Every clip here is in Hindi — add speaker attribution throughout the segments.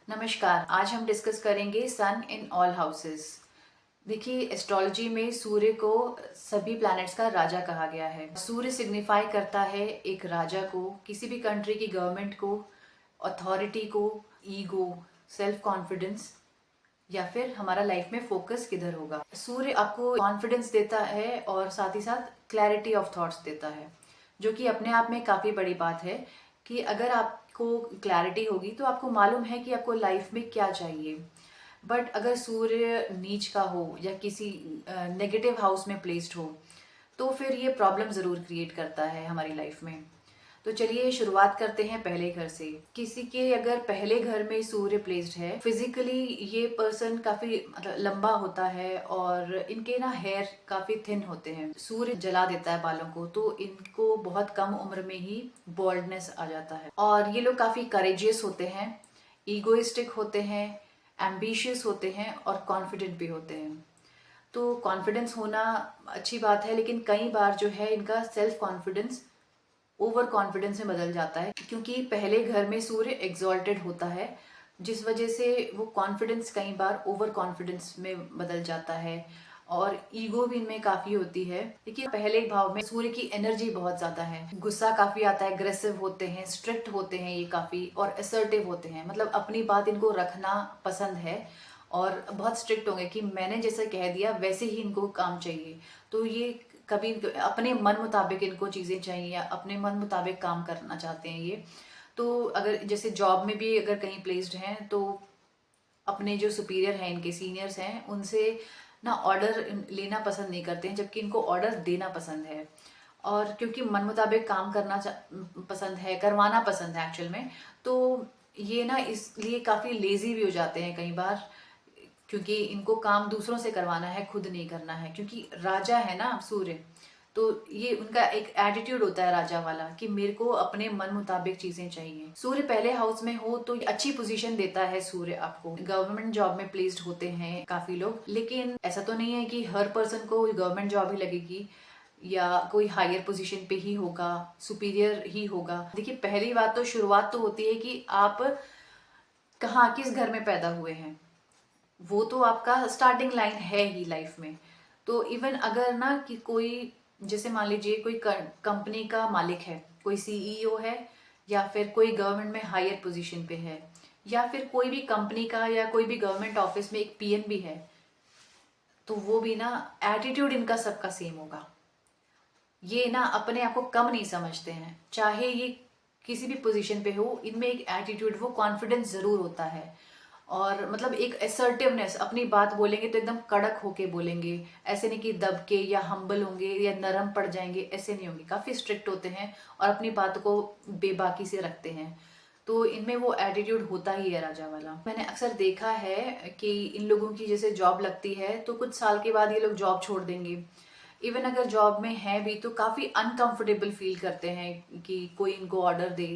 Speaker 1: नमस्कार। आज हम डिस्कस करेंगे सन इन ऑल हाउसेस। देखिए, एस्ट्रोलॉजी में सूर्य को सभी प्लैनेट्स का राजा कहा गया है। सूर्य सिग्निफाई करता है एक राजा को, किसी भी कंट्री की गवर्नमेंट को, अथॉरिटी को, ईगो, सेल्फ कॉन्फिडेंस, या फिर हमारा लाइफ में फोकस किधर होगा। सूर्य आपको कॉन्फिडेंस देता है और साथ ही साथ क्लैरिटी ऑफ थॉट्स देता है, जो कि अपने आप में काफ़ी बड़ी बात है कि अगर आपको क्लैरिटी होगी तो आपको मालूम है कि आपको लाइफ में क्या चाहिए। बट अगर सूर्य नीच का हो या किसी नेगेटिव हाउस में प्लेस्ड हो तो फिर ये प्रॉब्लम ज़रूर क्रिएट करता है हमारी लाइफ में। तो चलिए शुरुआत करते हैं पहले घर से। किसी के अगर पहले घर में सूर्य प्लेस्ड है, फिजिकली ये पर्सन काफी मतलब लंबा होता है और इनके ना हेयर काफी थिन होते हैं। सूर्य जला देता है बालों को, तो इनको बहुत कम उम्र में ही बॉल्डनेस आ जाता है। और ये लोग काफी करेजियस होते हैं, ईगोइस्टिक होते हैं, एम्बिशियस होते हैं और कॉन्फिडेंट भी होते हैं। तो कॉन्फिडेंस होना अच्छी बात है, लेकिन कई बार जो है इनका सेल्फ कॉन्फिडेंस ओवर कॉन्फिडेंस में बदल जाता है, क्योंकि पहले घर में सूर्य एग्जॉल्टेड होता है, जिस वजह से वो कॉन्फिडेंस कई बार ओवर कॉन्फिडेंस में बदल जाता है और ईगो भी इनमें काफी होती है। देखिए, पहले भाव में सूर्य की एनर्जी बहुत ज्यादा है, गुस्सा काफी आता है, अग्रेसिव होते हैं, स्ट्रिक्ट होते हैं ये काफी, और असर्टिव होते हैं, मतलब अपनी बात इनको रखना पसंद है और बहुत स्ट्रिक्ट होंगे कि मैंने जैसे कह दिया वैसे ही इनको काम चाहिए। तो ये कभी अपने मन मुताबिक इनको चीज़ें चाहिए या अपने मन मुताबिक काम करना चाहते हैं ये। तो अगर जैसे जॉब में भी अगर कहीं प्लेस्ड हैं तो अपने जो सुपीरियर हैं, इनके सीनियर्स हैं, उनसे ना ऑर्डर लेना पसंद नहीं करते हैं, जबकि इनको ऑर्डर देना पसंद है। और क्योंकि मन मुताबिक काम करना पसंद है, करवाना पसंद है एक्चुअल में, तो ये ना इसलिए काफ़ी लेजी भी हो जाते हैं कई बार, क्योंकि इनको काम दूसरों से करवाना है, खुद नहीं करना है, क्योंकि राजा है ना सूर्य। तो ये उनका एक एटीट्यूड होता है राजा वाला कि मेरे को अपने मन मुताबिक चीजें चाहिए। सूर्य पहले हाउस में हो तो अच्छी पोजीशन देता है सूर्य आपको। गवर्नमेंट जॉब में प्लेस्ड होते हैं काफी लोग, लेकिन ऐसा तो नहीं है कि हर पर्सन को गवर्नमेंट जॉब ही लगेगी या कोई हायर पोजीशन पे ही होगा, सुपीरियर ही होगा। देखिए, पहली बात तो शुरुआत तो होती है कि आप कहाँ किस घर में पैदा हुए हैं, वो तो आपका स्टार्टिंग लाइन है ही लाइफ में। तो इवन अगर ना कि कोई, जैसे मान लीजिए कोई कंपनी का मालिक है, कोई सीईओ है, या फिर कोई गवर्नमेंट में हायर पोजीशन पे है, या फिर कोई भी कंपनी का या कोई भी गवर्नमेंट ऑफिस में एक पीएन भी है, तो वो भी ना एटीट्यूड इनका सबका सेम होगा। ये ना अपने आप को कम नहीं समझते हैं, चाहे ये किसी भी पोजीशन पे हो, इनमें एक एटीट्यूड, वो कॉन्फिडेंस जरूर होता है। और मतलब एक असर्टिवनेस, अपनी बात बोलेंगे तो एकदम कड़क होके बोलेंगे, ऐसे नहीं कि दब के या हम्बल होंगे या नरम पड़ जाएंगे, ऐसे नहीं होंगे, काफी स्ट्रिक्ट होते हैं और अपनी बात को बेबाकी से रखते हैं। तो इनमें वो एटीट्यूड होता ही है राजा वाला। मैंने अक्सर देखा है कि इन लोगों की जैसे जॉब लगती है तो कुछ साल के बाद ये लोग जॉब छोड़ देंगे। इवन अगर जॉब में है भी तो काफी अनकंफर्टेबल फील करते हैं कि कोई इनको ऑर्डर दे।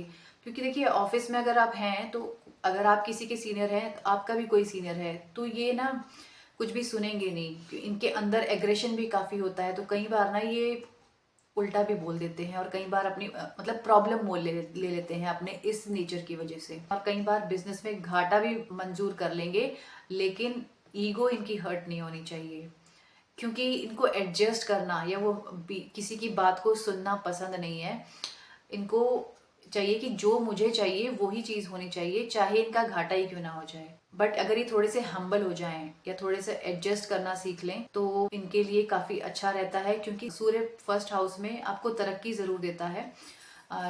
Speaker 1: क्योंकि देखिए, ऑफिस में अगर आप हैं तो अगर आप किसी के सीनियर हैं तो आपका भी कोई सीनियर है, तो ये ना कुछ भी सुनेंगे नहीं। इनके अंदर एग्रेशन भी काफी होता है, तो कई बार ना ये उल्टा भी बोल देते हैं और कई बार अपनी मतलब प्रॉब्लम मोल ले लेते हैं अपने इस नेचर की वजह से। और कई बार बिजनेस में घाटा भी मंजूर कर लेंगे, लेकिन ईगो इनकी हर्ट नहीं होनी चाहिए, क्योंकि इनको एडजस्ट करना या वो किसी की बात को सुनना पसंद नहीं है। इनको चाहिए कि जो मुझे चाहिए वही चीज होनी चाहिए, चाहे इनका घाटा ही क्यों ना हो जाए। बट अगर ये थोड़े से हम्बल हो जाएं या थोड़े से एडजस्ट करना सीख लें तो इनके लिए काफी अच्छा रहता है, क्योंकि सूर्य फर्स्ट हाउस में आपको तरक्की जरूर देता है,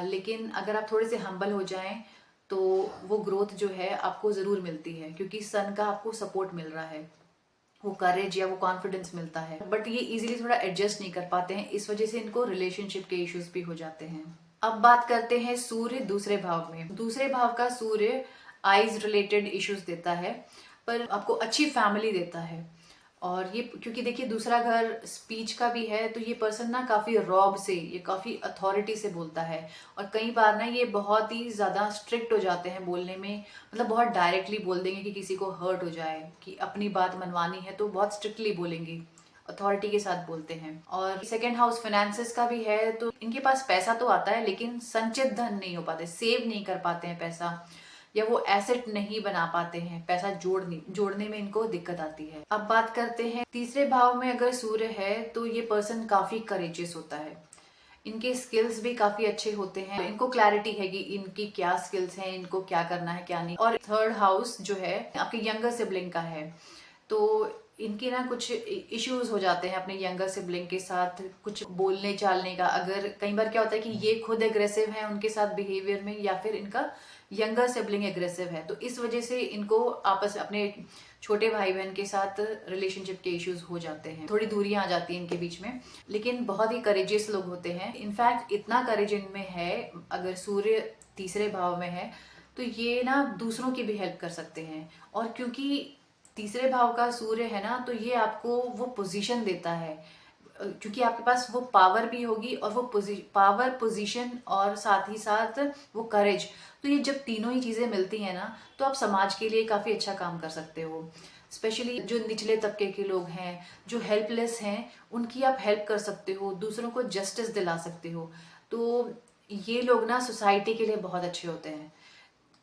Speaker 1: लेकिन अगर आप थोड़े से हम्बल हो जाएं तो वो ग्रोथ जो है आपको जरूर मिलती है, क्योंकि सन का आपको सपोर्ट मिल रहा है, वो करेज या वो कॉन्फिडेंस मिलता है। बट ये इजीली थोड़ा एडजस्ट नहीं कर पाते हैं, इस वजह से इनको रिलेशनशिप के इश्यूज भी हो जाते हैं। अब बात करते हैं सूर्य दूसरे भाव में। दूसरे भाव का सूर्य आईज रिलेटेड इश्यूज देता है, पर आपको अच्छी फैमिली देता है। और ये क्योंकि देखिए दूसरा घर स्पीच का भी है, तो ये पर्सन ना काफी रॉब से, ये काफी अथॉरिटी से बोलता है। और कई बार ना ये बहुत ही ज्यादा स्ट्रिक्ट हो जाते हैं बोलने में, मतलब बहुत डायरेक्टली बोल देंगे कि किसी को हर्ट हो जाए, कि अपनी बात मनवानी है तो बहुत स्ट्रिक्टली बोलेंगे, अथॉरिटी के साथ बोलते हैं। और सेकेंड हाउस फाइनेंसेस का भी है, तो इनके पास पैसा तो आता है लेकिन संचित धन नहीं हो पाते, सेव नहीं कर पाते हैं पैसा, या वो एसेट नहीं बना पाते हैं, पैसा जोड़ने में इनको दिक्कत आती है। अब बात करते हैं तीसरे भाव में अगर सूर्य है तो ये पर्सन काफी करेजियस होता है, इनके स्किल्स भी काफी अच्छे होते हैं, इनको क्लैरिटी है कि इनकी क्या स्किल्स हैं, इनको क्या करना है क्या नहीं। और थर्ड हाउस जो है आपके यंगर सिबलिंग का है, तो इनकी ना कुछ इश्यूज हो जाते हैं अपने यंगर सिबलिंग के साथ, कुछ बोलने चालने का। अगर कई बार क्या होता है कि ये खुद एग्रेसिव है उनके साथ बिहेवियर में, या फिर इनका यंगर सिबलिंग एग्रेसिव है, तो इस वजह से इनको आपस अपने छोटे भाई बहन के साथ रिलेशनशिप के इश्यूज हो जाते हैं, थोड़ी दूरियां आ जाती हैं इनके बीच में। लेकिन बहुत ही करेजियस लोग होते हैं, इनफैक्ट इतना करेज इनमें है, अगर सूर्य तीसरे भाव में है तो ये ना दूसरों की भी हेल्प कर सकते हैं। और क्योंकि तीसरे भाव का सूर्य है ना, तो ये आपको वो पोजीशन देता है, क्योंकि आपके पास वो पावर भी होगी, और वो पावर, पोजीशन और साथ ही साथ वो करेज, तो ये जब तीनों ही चीजें मिलती हैं ना, तो आप समाज के लिए काफी अच्छा काम कर सकते हो। स्पेशली जो निचले तबके के लोग हैं, जो हेल्पलेस हैं, उनकी आप हेल्प कर सकते हो, दूसरों को जस्टिस दिला सकते हो। तो ये लोग ना सोसाइटी के लिए बहुत अच्छे होते हैं,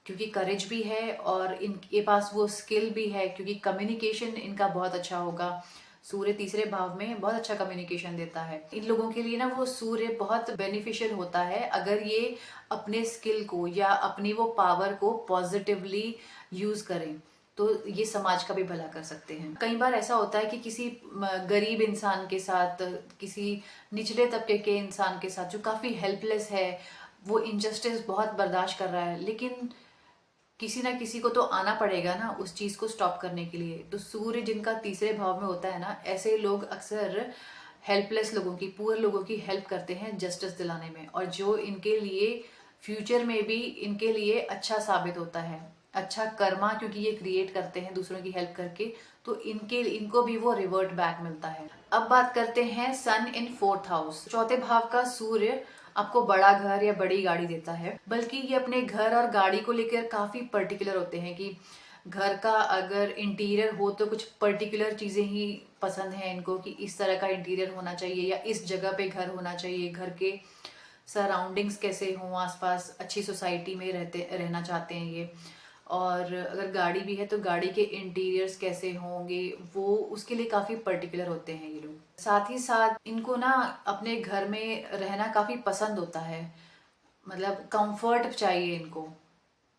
Speaker 1: क्योंकि करेज भी है और इनके पास वो स्किल भी है, क्योंकि कम्युनिकेशन इनका बहुत अच्छा होगा। सूर्य तीसरे भाव में बहुत अच्छा कम्युनिकेशन देता है। इन लोगों के लिए ना वो सूर्य बहुत बेनिफिशियल होता है अगर ये अपने स्किल को या अपनी वो पावर को पॉजिटिवली यूज करें, तो ये समाज का भी भला कर सकते हैं। कई बार ऐसा होता है कि किसी गरीब इंसान के साथ, किसी निचले तबके के इंसान के साथ जो काफी हेल्पलेस है, वो इनजस्टिस बहुत बर्दाश्त कर रहा है, लेकिन किसी ना किसी को तो आना पड़ेगा ना उस चीज को स्टॉप करने के लिए। तो सूर्य जिनका तीसरे भाव में होता है ना, ऐसे लोग अक्सर हेल्पलेस लोगों की, पुअर लोगों की हेल्प करते हैं जस्टिस दिलाने में, और जो इनके लिए फ्यूचर में भी इनके लिए अच्छा साबित होता है, अच्छा कर्मा, क्योंकि ये क्रिएट करते हैं दूसरों की हेल्प करके, तो इनको भी वो रिवर्ट बैक मिलता है। अब बात करते हैं सन इन फोर्थ हाउस। चौथे भाव का सूर्य आपको बड़ा घर या बड़ी गाड़ी देता है, बल्कि ये अपने घर और गाड़ी को लेकर काफी पर्टिकुलर होते हैं कि घर का अगर इंटीरियर हो तो कुछ पर्टिकुलर चीजें ही पसंद है इनको, कि इस तरह का इंटीरियर होना चाहिए या इस जगह पे घर होना चाहिए, घर के सराउंडिंग्स कैसे हों, आसपास अच्छी सोसाइटी में रहना चाहते हैं ये। और अगर गाड़ी भी है तो गाड़ी के इंटीरियर्स कैसे होंगे, वो उसके लिए काफी पर्टिकुलर होते हैं ये लोग। साथ ही साथ इनको ना अपने घर में रहना काफी पसंद होता है, मतलब कंफर्ट चाहिए इनको,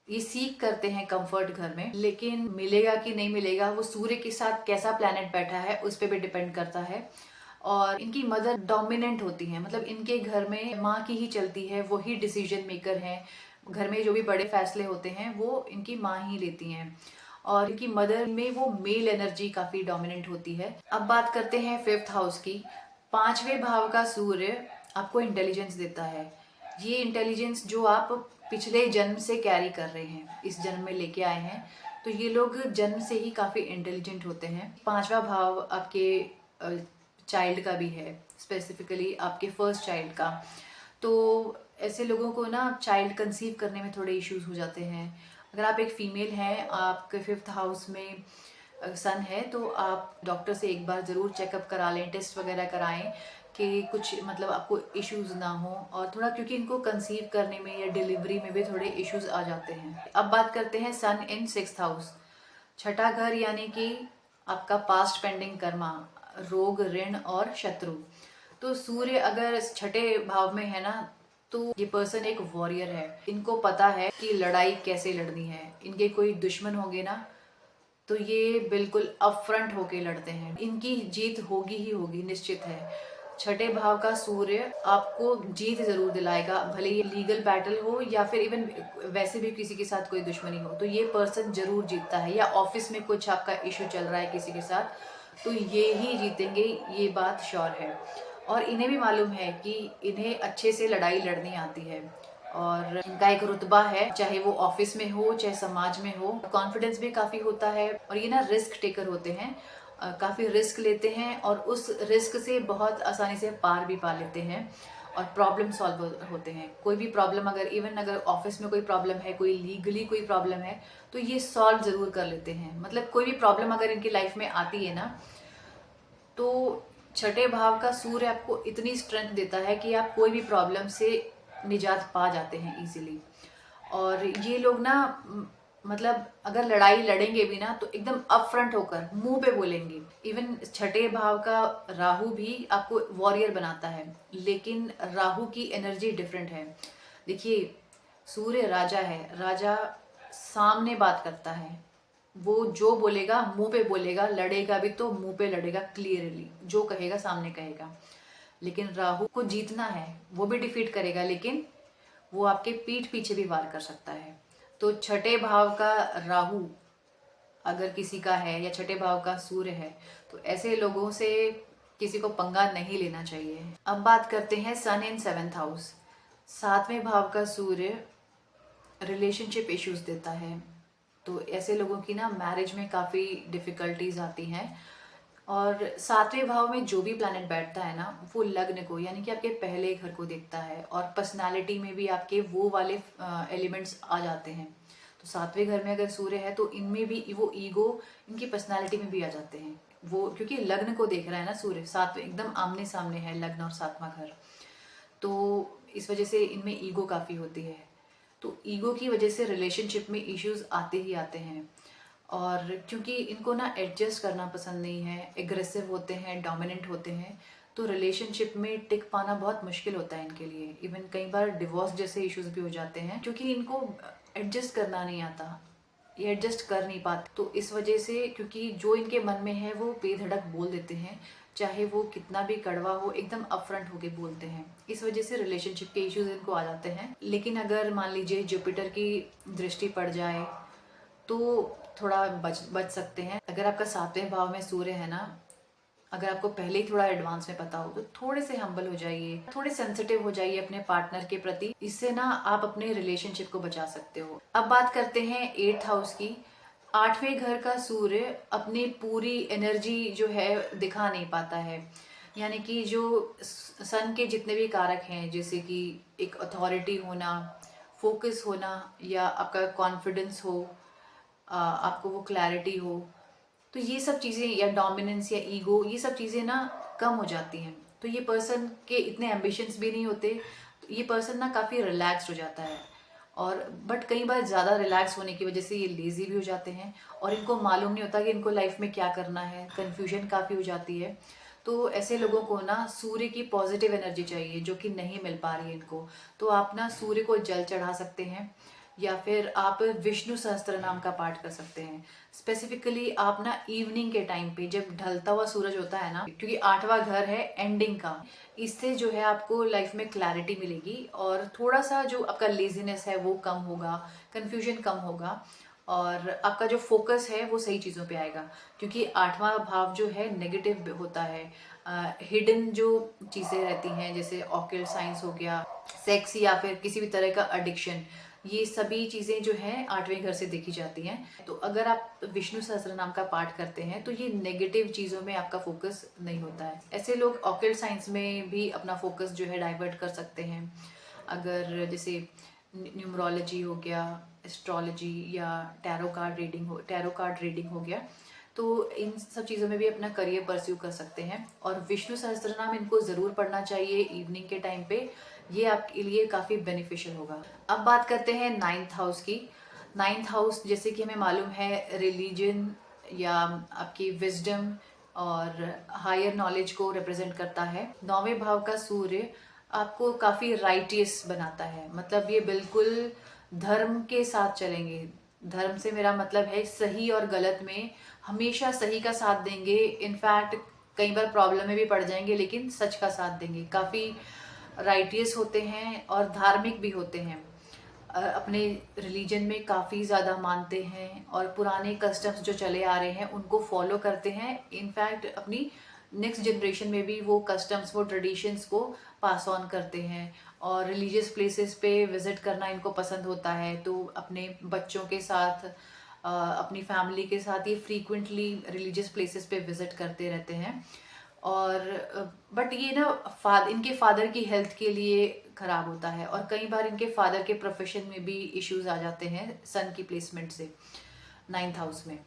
Speaker 1: ये सीख करते हैं कंफर्ट घर में। लेकिन मिलेगा कि नहीं मिलेगा, वो सूर्य के साथ कैसा प्लैनेट बैठा है उस पर भी डिपेंड करता है। और इनकी मदर डोमिनेंट होती है, मतलब इनके घर में माँ की ही चलती है, वो ही डिसीजन मेकर है, घर में जो भी बड़े फैसले होते हैं वो इनकी माँ ही लेती हैं। और इनकी मदर में वो मेल एनर्जी काफी डोमिनेंट होती है। अब बात करते हैं फिफ्थ हाउस की। पांचवें भाव का सूर्य आपको इंटेलिजेंस देता है, ये इंटेलिजेंस जो आप पिछले जन्म से कैरी कर रहे हैं, इस जन्म में लेके आए हैं, तो ये लोग जन्म से ही काफी इंटेलिजेंट होते हैं। पांचवा भाव आपके चाइल्ड का भी है, स्पेसिफिकली आपके फर्स्ट चाइल्ड का। तो ऐसे लोगों को ना चाइल्ड कंसीव करने में थोड़े इश्यूज हो जाते हैं। अगर आप एक फीमेल हैं, आपके फिफ्थ हाउस में सन है, तो आप डॉक्टर से एक बार ज़रूर चेकअप करा लें, टेस्ट वगैरह कराएं कि कुछ मतलब आपको इश्यूज ना हो। और थोड़ा क्योंकि इनको कंसीव करने में या डिलीवरी में भी थोड़े इश्यूज आ जाते हैं। अब बात करते हैं सन इन सिक्स्थ हाउस, छठा घर, यानी कि आपका पास्ट पेंडिंग कर्मा, रोग, ऋण और शत्रु। तो सूर्य अगर छठे भाव में है ना, तो ये पर्सन एक वॉरियर है, इनको पता है कि लड़ाई कैसे लड़नी है। इनके कोई दुश्मन होंगे ना, तो ये बिल्कुल अपफ्रंट होके लड़ते हैं, इनकी जीत होगी ही होगी, निश्चित है। छठे भाव का सूर्य आपको जीत जरूर दिलाएगा, भले ये लीगल बैटल हो या फिर इवन वैसे भी किसी के साथ कोई दुश्मनी हो, तो ये पर्सन जरूर जीतता है। या ऑफिस में कुछ आपका इशू चल रहा है किसी के साथ, तो ये ही जीतेंगे, ये बात श्योर है। और इन्हें भी मालूम है कि इन्हें अच्छे से लड़ाई लड़नी आती है, और इनका एक रुतबा है, चाहे वो ऑफिस में हो चाहे समाज में हो। कॉन्फिडेंस भी काफी होता है, और ये ना रिस्क टेकर होते हैं, काफी रिस्क लेते हैं, और उस रिस्क से बहुत आसानी से पार भी पा लेते हैं, और प्रॉब्लम सॉल्व होते हैं। कोई भी प्रॉब्लम, अगर ऑफिस में कोई प्रॉब्लम है, कोई लीगली कोई प्रॉब्लम है, तो ये सॉल्व जरूर कर लेते हैं। मतलब कोई भी प्रॉब्लम अगर इनकी लाइफ में आती है ना, तो छठे भाव का सूर्य आपको इतनी स्ट्रेंथ देता है कि आप कोई भी प्रॉब्लम से निजात पा जाते हैं इजीली। और ये लोग ना मतलब अगर लड़ाई लड़ेंगे भी ना तो एकदम अपफ्रंट होकर मुंह पे बोलेंगे। इवन छठे भाव का राहु भी आपको वॉरियर बनाता है, लेकिन राहु की एनर्जी डिफरेंट है। देखिए, सूर्य राजा है, राजा सामने बात करता है, वो जो बोलेगा मुंह पे बोलेगा, लड़ेगा भी तो मुंह पे लड़ेगा, क्लियरली जो कहेगा सामने कहेगा। लेकिन राहु को जीतना है, वो भी डिफीट करेगा, लेकिन वो आपके पीठ पीछे भी वार कर सकता है। तो छठे भाव का राहु अगर किसी का है या छठे भाव का सूर्य है तो ऐसे लोगों से किसी को पंगा नहीं लेना चाहिए। अब बात करते हैं सन इन 7th हाउस। 7वें भाव का सूर्य रिलेशनशिप इश्यूज देता है, तो ऐसे लोगों की ना मैरिज में काफ़ी डिफ़िकल्टीज आती हैं। और 7वें भाव में जो भी प्लैनेट बैठता है ना वो लग्न को यानी कि आपके पहले घर को देखता है, और पर्सनालिटी में भी आपके वो वाले एलिमेंट्स आ जाते हैं। तो 7वें घर में अगर सूर्य है तो इनमें भी वो ईगो इनकी पर्सनालिटी में भी आ जाते हैं, वो क्योंकि लग्न को देख रहा है ना सूर्य, 7वें एकदम आमने सामने है लग्न और 7वां घर। तो इस वजह से इनमें ईगो काफ़ी होती है। तो ईगो की वजह से रिलेशनशिप में इश्यूज आते ही आते हैं। और क्योंकि इनको ना एडजस्ट करना पसंद नहीं है, एग्रेसिव होते हैं, डोमिनेंट होते हैं, तो रिलेशनशिप में टिक पाना बहुत मुश्किल होता है इनके लिए। इवन कई बार डिवोर्स जैसे इश्यूज भी हो जाते हैं क्योंकि इनको एडजस्ट करना नहीं आता, ये एडजस्ट कर नहीं पाते। तो इस वजह से क्योंकि जो इनके मन में है वो बेधड़क बोल देते हैं, चाहे वो कितना भी कड़वा हो एकदम अपफ्रंट होके बोलते हैं। इस वजह से रिलेशनशिप के इश्यूज इनको आ जाते हैं। लेकिन अगर मान लीजिए जुपिटर की दृष्टि पड़ जाए तो थोड़ा बच सकते हैं। अगर आपका 7वें भाव में सूर्य है ना, अगर आपको पहले ही थोड़ा एडवांस में पता हो तो थोड़े से हम्बल हो जाइए, थोड़े सेंसिटिव हो जाइए अपने पार्टनर के प्रति। इससे ना आप अपने रिलेशनशिप को बचा सकते हो। अब बात करते हैं 8th हाउस की। 8वें घर का सूर्य अपनी पूरी एनर्जी जो है दिखा नहीं पाता है, यानी कि जो सन के जितने भी कारक हैं जैसे कि एक अथॉरिटी होना, फोकस होना, या आपका कॉन्फिडेंस हो, आपको वो क्लैरिटी हो, तो ये सब चीज़ें या डोमिनेंस या ईगो, ये सब चीज़ें ना कम हो जाती हैं। तो ये पर्सन के इतने एम्बिशंस भी नहीं होते, तो ये पर्सन ना काफ़ी रिलैक्स्ड हो जाता है। और बट कई बार ज़्यादा रिलैक्स होने की वजह से ये लेज़ी भी हो जाते हैं और इनको मालूम नहीं होता कि इनको लाइफ में क्या करना है, कन्फ्यूजन काफ़ी हो जाती है। तो ऐसे लोगों को ना सूर्य की पॉजिटिव एनर्जी चाहिए जो कि नहीं मिल पा रही है इनको। तो आप ना सूर्य को जल चढ़ा सकते हैं, या फिर आप विष्णु सहस्त्र नाम का पाठ कर सकते हैं। स्पेसिफिकली आप ना इवनिंग के टाइम पे जब ढलता हुआ सूरज होता है ना, क्योंकि 8वां घर है एंडिंग का, इससे जो है आपको लाइफ में क्लैरिटी मिलेगी और थोड़ा सा जो आपका लेजीनेस है वो कम होगा, कंफ्यूजन कम होगा, और आपका जो फोकस है वो सही चीज़ों पे आएगा। क्योंकि 8वां भाव जो है नेगेटिव होता है, हिडन जो चीज़ें रहती हैं जैसे ऑकल्ट साइंस हो गया, सेक्स या फिर किसी भी तरह का एडिक्शन, ये सभी चीज़ें जो हैं 8वें घर से देखी जाती हैं। तो अगर आप विष्णु सहस्त्र नाम का पाठ करते हैं तो ये नेगेटिव चीज़ों में आपका फोकस नहीं होता है। ऐसे लोग ऑकल्ट साइंस में भी अपना फोकस जो है डाइवर्ट कर सकते हैं। अगर जैसे न्यूमरोलॉजी हो गया, एस्ट्रोलॉजी, या टैरो कार्ड रीडिंग हो गया, तो इन सब चीज़ों में भी अपना करियर परस्यू कर सकते हैं। और विष्णु सहस्त्र नाम इनको ज़रूर पढ़ना चाहिए इवनिंग के टाइम पे, ये आपके लिए काफ़ी बेनिफिशियल होगा। अब बात करते हैं 9th हाउस की। 9th हाउस जैसे कि हमें मालूम है रिलीजन या आपकी विजडम और हायर नॉलेज को रिप्रेजेंट करता है। 9वें भाव का सूर्य आपको काफ़ी राइटियस बनाता है, मतलब ये बिल्कुल धर्म के साथ चलेंगे। धर्म से मेरा मतलब है सही और गलत में हमेशा सही का साथ देंगे। इनफैक्ट कई बार प्रॉब्लम में भी पड़ जाएंगे लेकिन सच का साथ देंगे। काफ़ी राइटियस होते हैं और धार्मिक भी होते हैं, अपने रिलीजन में काफ़ी ज़्यादा मानते हैं और पुराने कस्टम्स जो चले आ रहे हैं उनको फॉलो करते हैं। इनफैक्ट अपनी नेक्स्ट जनरेशन में भी वो कस्टम्स, वो ट्रेडिशंस को पास ऑन करते हैं। और रिलीजियस प्लेसेस पे विजिट करना इनको पसंद होता है, तो अपने बच्चों के साथ, अपनी फैमिली के साथ ये फ्रीक्वेंटली रिलीजियस प्लेसेस पे विजिट करते रहते हैं। और बट ये ना इनके फादर की हेल्थ के लिए खराब होता है, और कई बार इनके फादर के प्रोफेशन में भी इश्यूज आ जाते हैं सन की प्लेसमेंट से 9th हाउस में।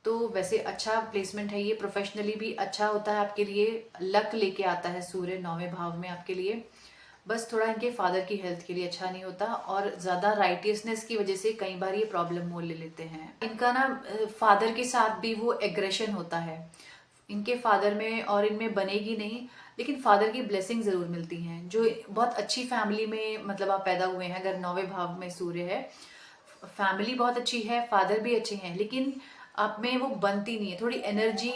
Speaker 1: तो वैसे अच्छा प्लेसमेंट है ये, प्रोफेशनली भी अच्छा होता है आपके लिए, लक लेके आता है सूर्य 9वें भाव में आपके लिए। बस थोड़ा इनके फादर की हेल्थ के लिए अच्छा नहीं होता, और ज़्यादा राइटियसनेस की वजह से कई बार ये प्रॉब्लम मोल ले लेते हैं। इनका ना फादर के साथ भी वो एग्रेशन होता है इनके फादर में, और इनमें बनेगी नहीं, लेकिन फादर की ब्लेसिंग जरूर मिलती हैं। जो बहुत अच्छी फैमिली में मतलब आप पैदा हुए हैं, अगर 9वें भाव में सूर्य है, फैमिली बहुत अच्छी है, फादर भी अच्छे हैं, लेकिन आप में वो बनती नहीं है, थोड़ी एनर्जी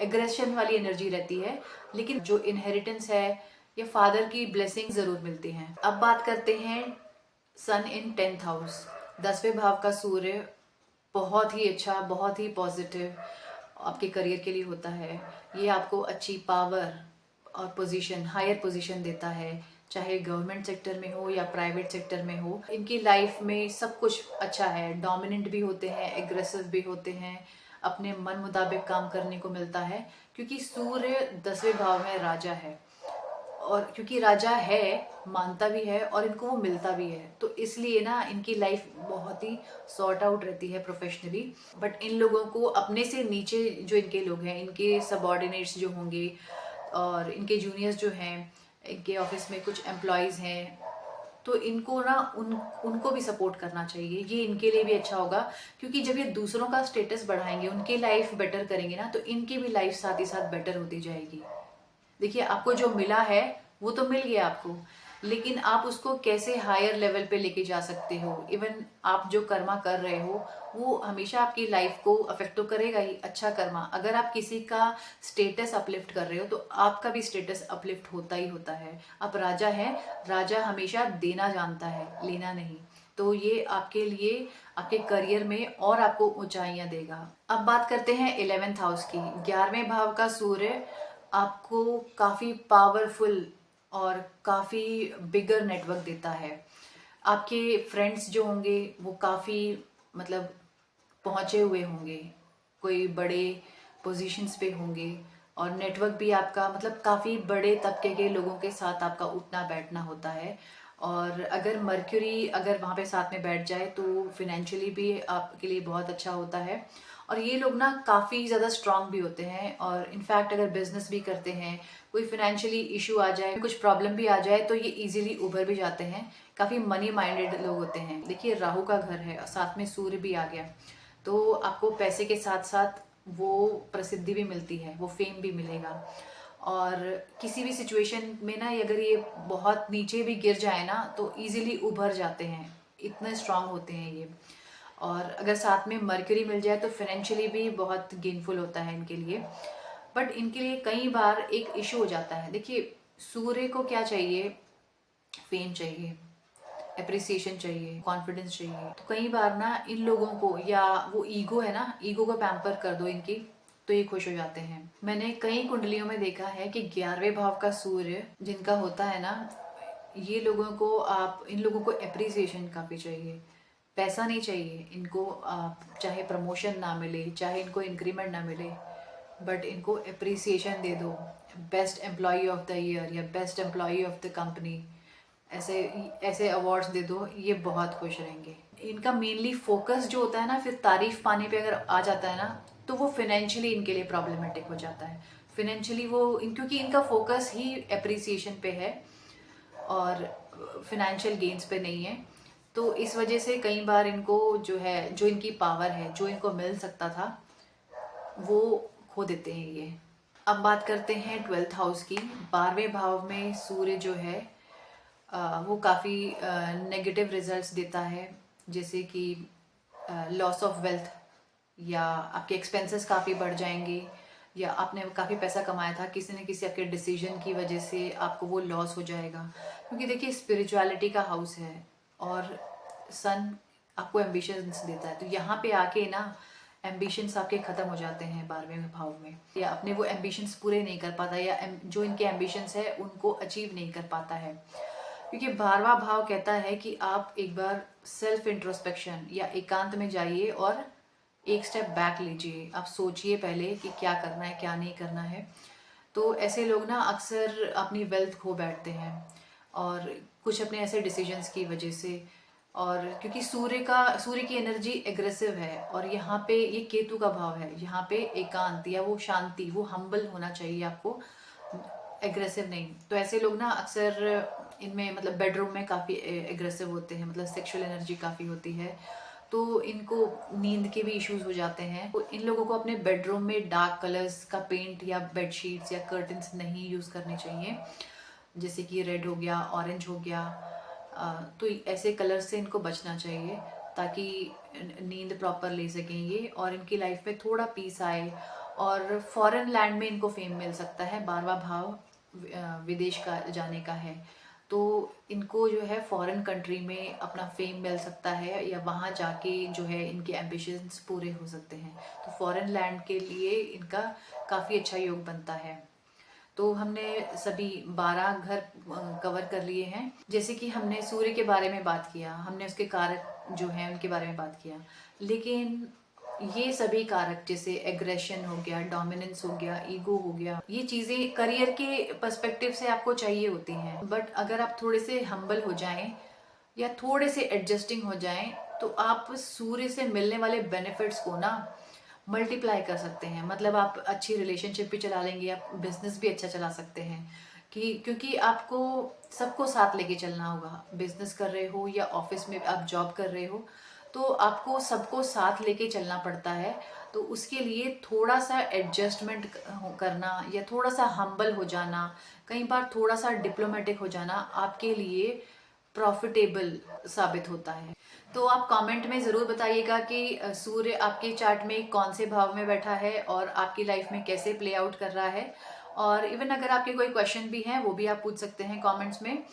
Speaker 1: एग्रेशन वाली एनर्जी रहती है, लेकिन जो इनहेरिटेंस है या फादर की ब्लेसिंग जरूर मिलती हैं। अब बात करते हैं सन इन 10th हाउस, 10वें भाव का सूर्य बहुत ही अच्छा, बहुत ही पॉजिटिव आपके करियर के लिए होता है। ये आपको अच्छी पावर और पोजीशन, हायर पोजीशन देता है, चाहे गवर्नमेंट सेक्टर में हो या प्राइवेट सेक्टर में हो। इनकी लाइफ में सब कुछ अच्छा है, डोमिनेंट भी होते हैं, एग्रेसिव भी होते हैं, अपने मन मुताबिक काम करने को मिलता है, क्योंकि सूर्य 10वें भाव में राजा है, और क्योंकि राजा है, मानता भी है और इनको वो मिलता भी है, तो इसलिए ना इनकी लाइफ बहुत ही सॉर्ट आउट रहती है प्रोफेशनली। बट इन लोगों को अपने से नीचे जो इनके लोग हैं, इनके सबॉर्डिनेट्स जो होंगे और इनके जूनियर्स जो हैं, इनके ऑफिस में कुछ एम्प्लॉयज़ हैं, तो इनको ना उनको भी सपोर्ट करना चाहिए। ये इनके लिए भी अच्छा होगा, क्योंकि जब ये दूसरों का स्टेटस बढ़ाएंगे, उनकी लाइफ बेटर करेंगे ना, तो इनकी भी लाइफ साथ ही साथ बेटर होती जाएगी। देखिए, आपको जो मिला है वो तो मिल गया आपको, लेकिन आप उसको कैसे हायर लेवल पे लेके जा सकते हो। इवन आप जो कर्मा कर रहे हो वो हमेशा आपकी लाइफ को अफेक्ट तो करेगा ही। अच्छा कर्मा, अगर आप किसी का स्टेटस अपलिफ्ट कर रहे हो तो आपका भी स्टेटस अपलिफ्ट होता ही होता है। आप राजा हैं, राजा हमेशा देना जानता है, लेना नहीं। तो ये आपके लिए, आपके करियर में और आपको ऊंचाइयां देगा। अब बात करते हैं 11th हाउस की। 11वें भाव का सूर्य आपको काफ़ी पावरफुल और काफ़ी बिगर नेटवर्क देता है। आपके फ्रेंड्स जो होंगे वो काफ़ी मतलब पहुँचे हुए होंगे, कोई बड़े पोजीशंस पे होंगे, और नेटवर्क भी आपका मतलब काफ़ी बड़े तबके के लोगों के साथ आपका उठना बैठना होता है। और अगर मर्क्यूरी अगर वहाँ पे साथ में बैठ जाए तो फिनेंशियली भी आपके लिए बहुत अच्छा होता है। और ये लोग ना काफ़ी ज़्यादा स्ट्रांग भी होते हैं, और इनफैक्ट अगर बिजनेस भी करते हैं, कोई फिनेंशियली इशू आ जाए, कुछ प्रॉब्लम भी आ जाए, तो ये इजीली उभर भी जाते हैं। काफ़ी मनी माइंडेड लोग होते हैं। देखिए, राहु का घर है और साथ में सूर्य भी आ गया, तो आपको पैसे के साथ साथ वो प्रसिद्धि भी मिलती है, वो फेम भी मिलेगा। और किसी भी सिचुएशन में ना अगर ये बहुत नीचे भी गिर जाए ना तो इजीली उभर जाते हैं, इतने स्ट्रांग होते हैं ये। और अगर साथ में मर्क्यूरी मिल जाए तो फाइनेंशियली भी बहुत गेनफुल होता है इनके लिए। बट इनके लिए कई बार एक इशू हो जाता है। देखिए, सूर्य को क्या चाहिए? फेम चाहिए, अप्रिसिएशन चाहिए, कॉन्फिडेंस चाहिए। तो कई बार ना इन लोगों को, या वो ईगो है ना, ईगो को पैम्पर कर दो इनकी, तो ये खुश हो जाते हैं। मैंने कई कुंडलियों में देखा है कि 11वें भाव का सूर्य जिनका होता है ना, ये लोगों को, आप इन लोगों को अप्रिसिएशन काफ़ी चाहिए। पैसा नहीं चाहिए इनको, आप चाहे प्रमोशन ना मिले, चाहे इनको इंक्रीमेंट ना मिले, बट इनको अप्रिसिएशन दे दो। Best employee of the year या best employee of the company, ऐसे ऐसे अवार्ड्स दे दो, ये बहुत खुश रहेंगे। इनका मेनली फोकस जो होता है ना, फिर तारीफ पाने पे अगर आ जाता है ना, तो वो फिनेंशियली इनके लिए प्रॉब्लमेटिक हो जाता है। फिनेंशियली वो क्योंकि इनका फोकस ही अप्रिसिएशन पे है और फिनेंशियल गेन्स पे नहीं है, तो इस वजह से कई बार इनको जो है, जो इनकी पावर है, जो इनको मिल सकता था, वो खो देते हैं ये। अब बात करते हैं 12th हाउस की। 12वें भाव में सूर्य जो है वो काफ़ी नेगेटिव रिजल्ट्स देता है, जैसे कि लॉस ऑफ वेल्थ, या आपके एक्सपेंसेस काफ़ी बढ़ जाएंगे, या आपने काफ़ी पैसा कमाया था, किसी न किसी आपके डिसीजन की वजह से आपको वो लॉस हो जाएगा। क्योंकि देखिए, स्पिरिचुअलिटी का हाउस है और सन आपको एम्बिशंस देता है, तो यहाँ पे आके ना एम्बिशंस आपके ख़त्म हो जाते हैं 12वें भाव में, या अपने वो एम्बिशंस पूरे नहीं कर पाता, या जो इनके एम्बिशंस है उनको अचीव नहीं कर पाता है। क्योंकि 12वां भाव कहता है कि आप एक बार सेल्फ इंट्रोस्पेक्शन या एकांत में जाइए और एक स्टेप बैक लीजिए। आप सोचिए पहले कि क्या करना है, क्या नहीं करना है। तो ऐसे लोग ना अक्सर अपनी वेल्थ खो बैठते हैं, और कुछ अपने ऐसे डिसीजंस की वजह से। और क्योंकि सूर्य की एनर्जी एग्रेसिव है, और यहाँ पे ये केतु का भाव है, यहाँ पे एकांत या वो शांति, वो हम्बल होना चाहिए आपको, एग्रेसिव नहीं। तो ऐसे लोग ना अक्सर इनमें मतलब बेडरूम में काफ़ी एग्रेसिव होते हैं, मतलब सेक्सुअल एनर्जी काफ़ी होती है, तो इनको नींद के भी इश्यूज हो जाते हैं। तो इन लोगों को अपने बेडरूम में डार्क कलर्स का पेंट या बेडशीट्स या कर्टन्स नहीं यूज़ करने चाहिए, जैसे कि रेड हो गया, ऑरेंज हो गया। तो ऐसे कलर से इनको बचना चाहिए ताकि नींद प्रॉपर ले सकें ये, और इनकी लाइफ में थोड़ा पीस आए। और फॉरेन लैंड में इनको फेम मिल सकता है, 12वां भाव विदेश का जाने का है, तो इनको जो है फॉरेन कंट्री में अपना फेम मिल सकता है, या वहाँ जाके जो है इनके एम्बिशंस पूरे हो सकते हैं। तो फॉरेन लैंड के लिए इनका काफ़ी अच्छा योग बनता है। तो हमने सभी 12 घर कवर कर लिए हैं। जैसे कि हमने सूर्य के बारे में बात किया, हमने उसके कारक जो हैं उनके बारे में बात किया, लेकिन ये सभी कारक जैसे एग्रेशन हो गया, डोमिनेंस हो गया, ईगो हो गया, ये चीज़ें करियर के पर्सपेक्टिव से आपको चाहिए होती हैं। बट अगर आप थोड़े से हम्बल हो जाएं या थोड़े से एडजस्टिंग हो जाएं, तो आप सूर्य से मिलने वाले बेनिफिट्स को ना मल्टीप्लाई कर सकते हैं। मतलब आप अच्छी रिलेशनशिप भी चला लेंगे, आप बिजनेस भी अच्छा चला सकते हैं, कि क्योंकि आपको सबको साथ लेके चलना होगा। बिजनेस कर रहे हो या ऑफिस में आप जॉब कर रहे हो, तो आपको सबको साथ लेके चलना पड़ता है। तो उसके लिए थोड़ा सा एडजस्टमेंट करना या थोड़ा सा हम्बल हो जाना, कई बार थोड़ा सा डिप्लोमेटिक हो जाना आपके लिए प्रॉफिटेबल साबित होता है। तो आप कमेंट में ज़रूर बताइएगा कि सूर्य आपके चार्ट में कौन से भाव में बैठा है और आपकी लाइफ में कैसे प्ले आउट कर रहा है। और इवन अगर आपके कोई क्वेश्चन भी हैं वो भी आप पूछ सकते हैं कमेंट्स में।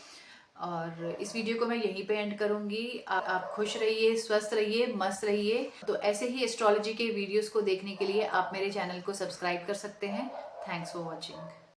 Speaker 1: और इस वीडियो को मैं यहीं पे एंड करूंगी। आप खुश रहिए, स्वस्थ रहिए, मस्त रहिए। तो ऐसे ही एस्ट्रोलॉजी के वीडियोस को देखने के लिए आप मेरे चैनल को सब्सक्राइब कर सकते हैं। Thanks for watching.